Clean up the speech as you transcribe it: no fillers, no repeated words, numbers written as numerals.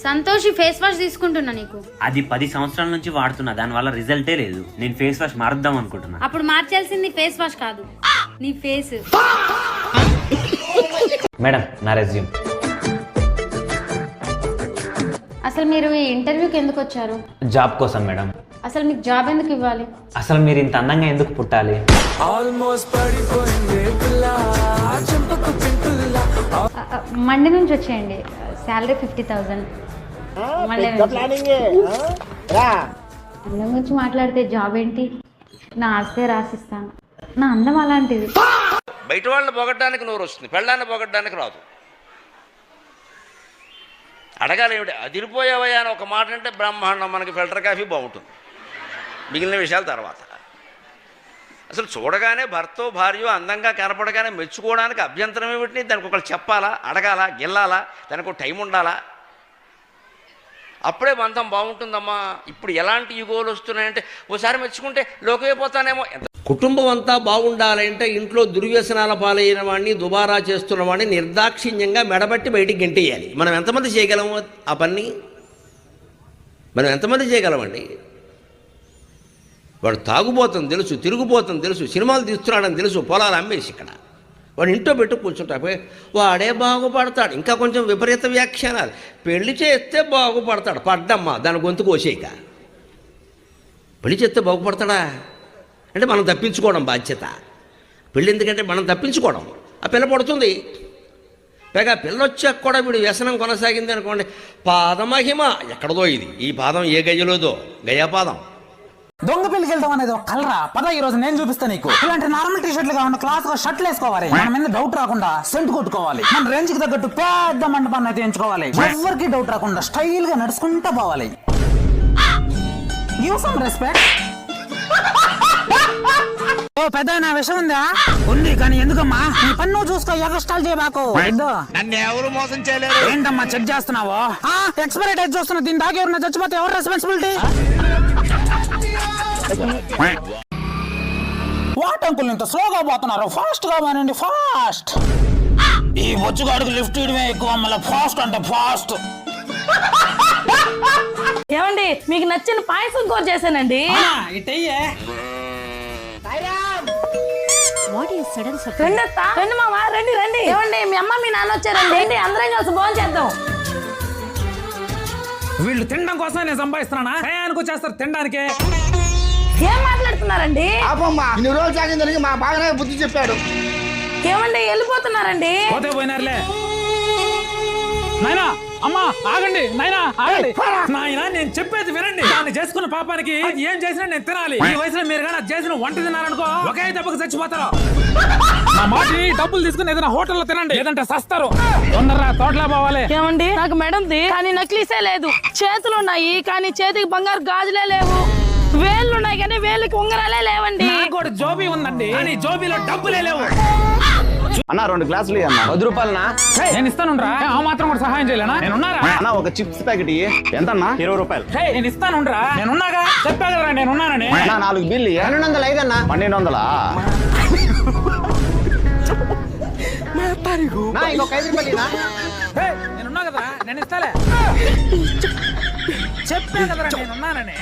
Santosh face wash తీసుకుంటున్నా నీకు. అది 10 సంవత్సరాల నుంచి వాడుతున్నా, దాని వల్ల రిజల్టే లేదు. నేను ఫేస్ వాష్ మారుద్దాం అనుకుంటున్నా. అప్పుడు మార్చాల్సింది ఫేస్ వాష్ కాదు, నీ ఫేస్. మేడం, నా రెజ్యూమ్. అసలు మీరు ఈ ఇంటర్వ్యూకి ఎందుకు వచ్చారు? జాబ్ కోసం మేడం. అసలు మీకు జాబ్ ఎందుకు ఇవ్వాలి? అసలు మీరు ఇంత అందంగా ఎందుకు పుట్టాలి? మండే నుంచి వచ్చేయండి, శాలరీ 50,000. అందం గురించి మాట్లాడితే జాబ్ ఏంటి? నా ఆస్తే రాసిస్తాను. నా అందం అలాంటిది. బయట వాళ్ళని పొగడ్డానికి నోరు వస్తుంది, పెళ్ళాన్ని పొగడ్డానికి రాదు. అడగాలి ఏమిటి, అదిరిపోయావయ్యా అని ఒక మాట అంటే బ్రహ్మాండం, మనకి ఫిల్టర్ కాఫీ బాగుంటుంది, మిగిలిన విషయాల తర్వాత. అసలు చూడగానే భర్తో భార్యో అందంగా కనపడగానే మెచ్చుకోవడానికి అభ్యంతరం ఏమిటి? దానికి ఒకళ్ళు చెప్పాలా, అడగాలా, గిల్లాలా, దానికి ఒక టైం ఉండాలా, అప్పుడే బంధం బాగుంటుందమ్మా. ఇప్పుడు ఎలాంటి యుగోలు వస్తున్నాయంటే ఓసారి మెచ్చుకుంటే లోకమైపోతానేమో. కుటుంబం అంతా బాగుండాలంటే ఇంట్లో దుర్వ్యసనాల పాలైన వాడిని, దుబారా చేస్తున్న వాడిని నిర్దాక్షిణ్యంగా మెడబట్టి బయటికి గెంటేయాలి. మనం ఎంతమంది చేయగలము ఆ పని? మనం ఎంతమంది చేయగలమండి? వాడు తాగుబోతుంది తెలుసు, తిరుగుబోతుంది తెలుసు, సినిమాలు తీస్తున్నాడని తెలుసు, పొలాలు అమ్మేసి ఇక్కడ వాడు ఇంట్లో పెట్టు కూర్చుంటాడు. వాడే బాగుపడతాడు. ఇంకా కొంచెం విపరీత వ్యాఖ్యానాలు. పెళ్లి చేస్తే బాగుపడతాడు. పడ్డమ్మా దాని గొంతు కోసేయక. పెళ్లి చేస్తే బాగుపడతాడా అంటే మనం తప్పించుకోవడం బాధ్యత. పెళ్ళి ఎందుకంటే మనం తప్పించుకోవడం. ఆ పిల్ల పడుతుంది. పైగా పిల్ల వచ్చాక కూడా వీడు వ్యసనం కొనసాగింది అనుకోండి, పాదమహిమ ఎక్కడదో. ఇది ఈ పాదం ఏ గయ్యలోదో, గయాపాదం. దొంగ పెళ్లికి వెళ్తాం అనేది ఒక కలరా? పద ఈ రోజు నేను చూపిస్తాను నీకు. ఇలాంటి నార్మల్ టీ షర్ట్లు కాకుండా క్లాస్ గా షర్ట్లు వేసుకోవాలి. మన మీద డౌట్ రాకుండా సెంట్ కొట్టుకోవాలి. మన రేంజ్ కి తగ్గట్టు పెద్ద మండపాన్ని అయితే ఎంచుకోవాలి. ఎవరికి డౌట్ రాకుండా స్టైల్ గా నడుచుకుంటా పోవాలి. Give some respect. ఓ పెద్ద నా విషయం ఉందా? ఉంది, కానీ ఎందుకమ్మా? నీ పన్ను చూసుకో, ఎగస్టాల్ చేయబాకు. నన్ను ఎవరు మోసం చేయలేరు. ఏంటమ్మా చెక్ చేస్తున్నావు? ఎక్స్పైరీ డేట్ చూస్తున్నా. దీని దాకా ఎవరన్నా చచ్చిపోతే ఎవరు రెస్పాన్సిబిలిటీ? వాట్ అంకుల్ ఇంత స్లోగా పోతున్నారు? ఫాస్ట్ గా మానండి, ఫాస్ట్. ఈ బొచ్చుగాడికి లిఫ్ట్ ఇడమే ఎక్కువ, మళ్ళీ ఫాస్ట్ అంటే ఫాస్ట్. ఏమండి, మీకు నచ్చిన పాయసం కూర చేశానండి. రండి మామ, రండి రండి. ఏమండి, మీ అమ్మ మీ నాన్న వచ్చారండి. రండి, అందరం కలిసి భోజనం చేద్దాం. వీళ్ళు తినడం కోసం నేను సంపాదిస్తున్నానా? టయానికి వచ్చేస్తారు తినడానికే. ఏం మాట్లాడుతున్నారండి? ఇన్ని రోజులు సాగిందని మా బాగానే బుద్ధి చెప్పాడు. ఏమండి, వెళ్ళిపోతున్నారండి? పోతే పోయినారులే. నాయనా, అమ్మా ఆగండి. నాయనా ఆగండి. నాయనా నేను చెప్పేది వినండి. దాన్ని చేసుకున్న పాపానికి ఏం చేసినా నేను తినాలి. ఈ వయసులో మీరు కానీ చేసిన వంట తిన్నారనుకో, ఒకే దెబ్బకు చచ్చిపోతారు. నా మాటి డబ్బులు తీసుకుని ఏదైనా హోటల్లో తినండి, లేదంటే సస్తారు. తొందరగా తోటలో పోవాలి. ఏమండి, నాకు మెడంది కానీ నక్లీసే లేదు. చేతులు ఉన్నాయి కానీ చేతికి బంగారు గాజులే లేవు. వేళ్ళు ఉన్నాయి కానీ వేళ్ళకి ఉంగరాలే లేవండి. నాకు కూడా జోబీ ఉందండి కానీ జోబీలో డబ్బులే లేవు. అన్న 2 గ్లాసులు అన్న. 10 రూపాయలనా? నేను ఇస్తానుండ్రా. ఆ మాత్రం కూడా సహాయం చేయలేనా? నేనున్నారా అన్న? ఒక చిప్స్ ప్యాకెట్ ఎంత అన్న? 20 రూపాయలు. నేను ఇస్తానుండ్రా. నేనున్నాగా, చెప్పా కదరా నేనున్నానని. 4 బిల్లు 1200 ఐదన్నా. 1200. ఇంకొక 5 రూపాయలు. నేనున్నా కదరా, నేను ఇస్తాలే. చెప్పా కదరా నేనున్నానని.